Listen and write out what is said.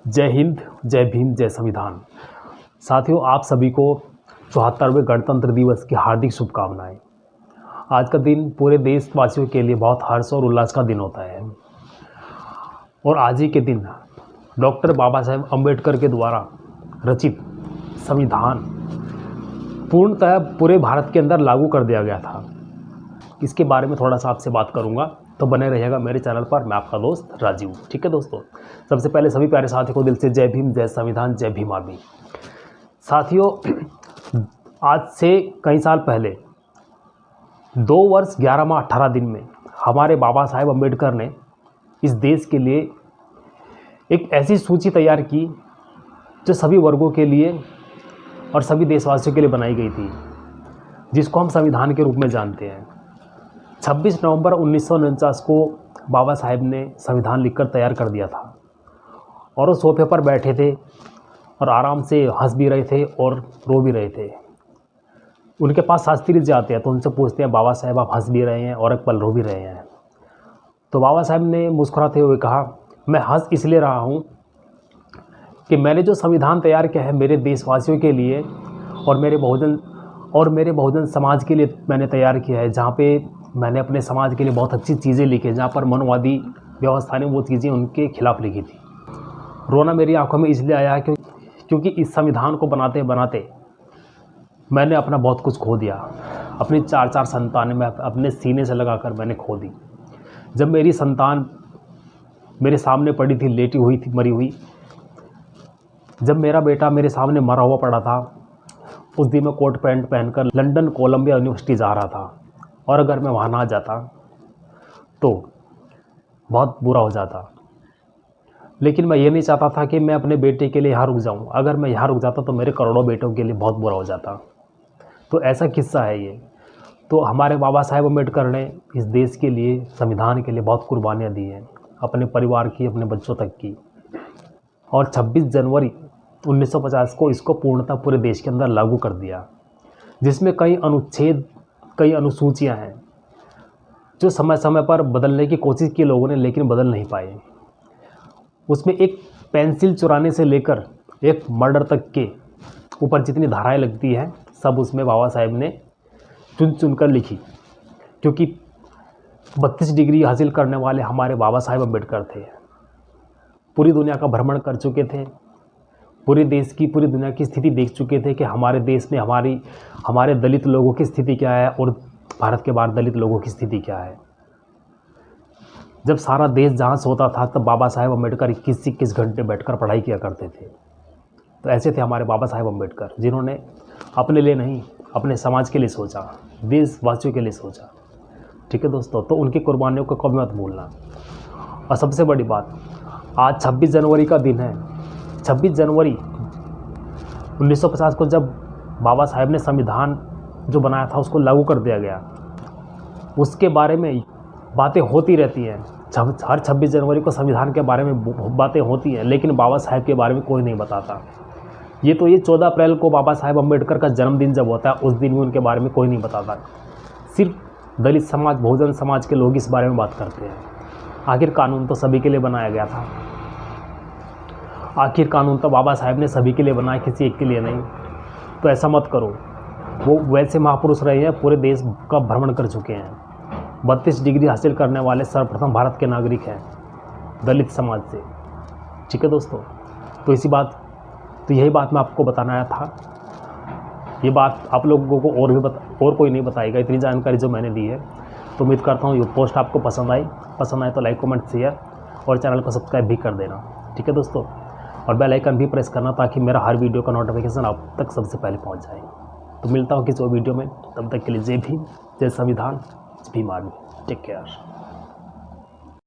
जय हिंद, जय भीम, जय संविधान। साथियों, आप सभी को 74वें गणतंत्र दिवस की हार्दिक शुभकामनाएं। आज का दिन पूरे देशवासियों के लिए बहुत हर्ष और उल्लास का दिन होता है और आज ही के दिन डॉक्टर बाबा साहेब अम्बेडकर के द्वारा रचित संविधान पूर्णतः पूरे भारत के अंदर लागू कर दिया गया था। इसके बारे में थोड़ा सा आपसे बात करूंगा, तो बने रहिएगा मेरे चैनल पर। मैं आपका दोस्त राजीव। ठीक है दोस्तों, सबसे पहले सभी प्यारे साथियों को दिल से जय भीम, जय संविधान, जय भीम आर्मी। साथियों, आज से कई साल पहले 2 वर्ष 11 माह 18 दिन में हमारे बाबा साहेब अम्बेडकर ने इस देश के लिए एक ऐसी सूची तैयार की जो सभी वर्गों के लिए और सभी देशवासियों के लिए बनाई गई थी, जिसको हम संविधान के रूप में जानते हैं। 26 नवंबर 1949 को बाबा साहेब ने संविधान लिखकर तैयार कर दिया था और वो सोफे पर बैठे थे और आराम से हंस भी रहे थे और रो भी रहे थे। उनके पास शास्त्री जी आते हैं तो उनसे पूछते हैं, बाबा साहेब आप हंस भी रहे हैं और एक पल रो भी रहे हैं? तो बाबा साहेब ने मुस्कुराते हुए कहा, मैं हंस इसलिए रहा हूँ कि मैंने जो संविधान तैयार किया है मेरे देशवासियों के लिए और मेरे बहुजन समाज के लिए मैंने तैयार किया है, जहाँ पे मैंने अपने समाज के लिए बहुत अच्छी चीज़ें लिखी, जहाँ पर मनोवादी व्यवस्था ने वो चीज़ें उनके खिलाफ लिखी थी। रोना मेरी आंखों में इसलिए आया है क्योंकि इस संविधान को बनाते बनाते मैंने अपना बहुत कुछ खो दिया। अपनी 4 संतानें मैं अपने सीने से लगाकर मैंने खो दी। जब मेरी संतान मेरे सामने पड़ी थी, लेटी हुई थी, मरी हुई, जब मेरा बेटा मेरे सामने मरा हुआ पड़ा था, उस दिन मैं कोट पैंट पहनकर लंदन कोलंबिया यूनिवर्सिटी जा रहा था और अगर मैं वहाँ ना जाता तो बहुत बुरा हो जाता। लेकिन मैं ये नहीं चाहता था कि मैं अपने बेटे के लिए यहाँ रुक जाऊँ। अगर मैं यहाँ रुक जाता तो मेरे करोड़ों बेटों के लिए बहुत बुरा हो जाता। तो ऐसा किस्सा है ये। तो हमारे बाबा साहेब अम्बेडकर ने इस देश के लिए, संविधान के लिए बहुत कुर्बानियाँ दी हैं, अपने परिवार की, अपने बच्चों तक की। और 26 जनवरी 1950 को इसको पूर्णतः पूरे देश के अंदर लागू कर दिया, जिसमें कई अनुच्छेद, कई अनुसूचियां हैं जो समय समय पर बदलने की कोशिश की लोगों ने, लेकिन बदल नहीं पाए। उसमें एक पेंसिल चुराने से लेकर एक मर्डर तक के ऊपर जितनी धाराएं लगती हैं, सब उसमें बाबा साहेब ने चुन चुन कर लिखी, क्योंकि 32 डिग्री हासिल करने वाले हमारे बाबा साहेब अम्बेडकर थे। पूरी दुनिया का भ्रमण कर चुके थे, पूरी दुनिया की स्थिति देख चुके थे कि हमारे देश में हमारे दलित लोगों की स्थिति क्या है और भारत के बाहर दलित लोगों की स्थिति क्या है। जब सारा देश जहाँ सोता था तब बाबा साहेब अम्बेडकर 21 घंटे बैठकर पढ़ाई किया करते थे। तो ऐसे थे हमारे बाबा साहेब अम्बेडकर, जिन्होंने अपने लिए नहीं, अपने समाज के लिए सोचा, देशवासियों के लिए सोचा। ठीक है दोस्तों, तो उनकी कुर्बानियों को कभी मत भूलना। और सबसे बड़ी बात, आज 26 जनवरी का दिन है। 26 जनवरी 1950 को जब बाबा साहेब ने संविधान जो बनाया था उसको लागू कर दिया गया, उसके बारे में बातें होती रहती हैं। हर 26 जनवरी को संविधान के बारे में बातें होती हैं, लेकिन बाबा साहेब के बारे में कोई नहीं बताता। ये 14 अप्रैल को बाबा साहेब अम्बेडकर का जन्मदिन जब होता है, उस दिन भी उनके बारे में कोई नहीं बताता। सिर्फ दलित समाज, बहुजन समाज के लोग इस बारे में बात करते हैं। आखिर कानून तो सभी के लिए बनाया गया था। आखिर कानून तो बाबा साहेब ने सभी के लिए बनाया, किसी एक के लिए नहीं। तो ऐसा मत करो। वो वैसे महापुरुष रहे हैं, पूरे देश का भ्रमण कर चुके हैं, 32 डिग्री हासिल करने वाले सर्वप्रथम भारत के नागरिक हैं दलित समाज से। ठीक है दोस्तों, तो यही बात मैं आपको बताना आया था। ये बात आप लोगों को और कोई नहीं बताएगा, इतनी जानकारी जो मैंने दी है। तो उम्मीद करता हूँ ये पोस्ट आपको पसंद आए तो लाइक, कमेंट, शेयर और चैनल को सब्सक्राइब भी कर देना। ठीक है दोस्तों, और बेल आइकन भी प्रेस करना ताकि मेरा हर वीडियो का नोटिफिकेशन आप तक सबसे पहले पहुंच जाए। तो मिलता हूं किसी और वीडियो में, तब तक के लिए जय भीम, जय संविधान, जय भीम आर्मी। Take care.